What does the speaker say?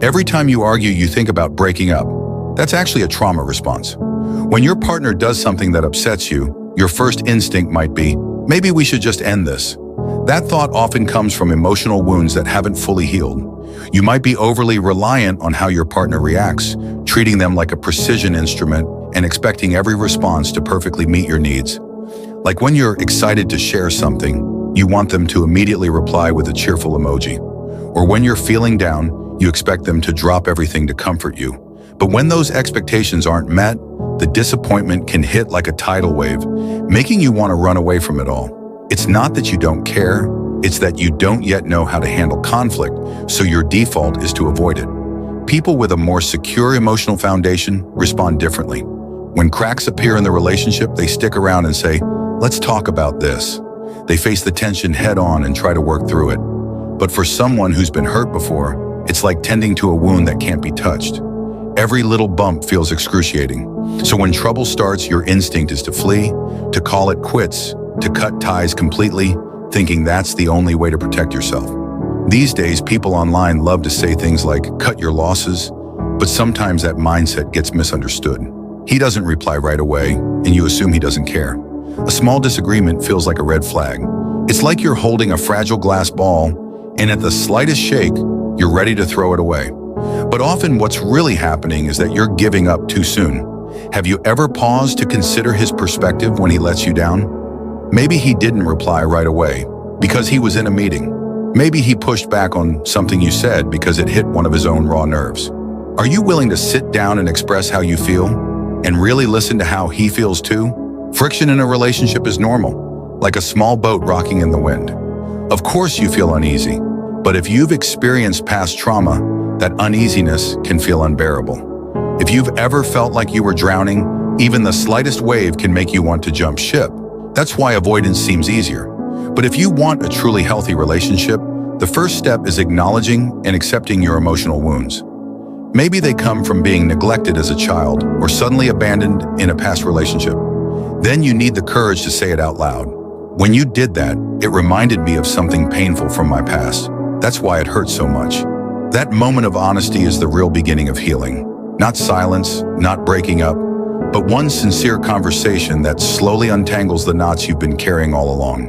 Every time you argue, you think about breaking up. That's actually a trauma response. When your partner does something that upsets you, your first instinct might be, maybe we should just end this. That thought often comes from emotional wounds that haven't fully healed. You might be overly reliant on how your partner reacts, treating them like a precision instrument and expecting every response to perfectly meet your needs. Like when you're excited to share something, you want them to immediately reply with a cheerful emoji. Or when you're feeling down, you expect them to drop everything to comfort you. But when those expectations aren't met, the disappointment can hit like a tidal wave, making you want to run away from it all. It's not that you don't care, it's that you don't yet know how to handle conflict, so your default is to avoid it. People with a more secure emotional foundation respond differently. When cracks appear in the relationship, they stick around and say, "Let's talk about this." They face the tension head on and try to work through it. But for someone who's been hurt before, it's like tending to a wound that can't be touched. Every little bump feels excruciating. So when trouble starts, your instinct is to flee, to call it quits, to cut ties completely, thinking that's the only way to protect yourself. These days, people online love to say things like, "cut your losses," but sometimes that mindset gets misunderstood. He doesn't reply right away, and you assume he doesn't care. A small disagreement feels like a red flag. It's like you're holding a fragile glass ball, and at the slightest shake, you're ready to throw it away. But often what's really happening is that you're giving up too soon. Have you ever paused to consider his perspective when he lets you down? Maybe he didn't reply right away because he was in a meeting. Maybe he pushed back on something you said because it hit one of his own raw nerves. Are you willing to sit down and express how you feel and really listen to how he feels too? Friction in a relationship is normal, like a small boat rocking in the wind. Of course you feel uneasy, but if you've experienced past trauma, that uneasiness can feel unbearable. If you've ever felt like you were drowning, even the slightest wave can make you want to jump ship. That's why avoidance seems easier. But if you want a truly healthy relationship, the first step is acknowledging and accepting your emotional wounds. Maybe they come from being neglected as a child or suddenly abandoned in a past relationship. Then you need the courage to say it out loud. When you did that, it reminded me of something painful from my past. That's why it hurts so much. That moment of honesty is the real beginning of healing. Not silence, not breaking up, but one sincere conversation that slowly untangles the knots you've been carrying all along.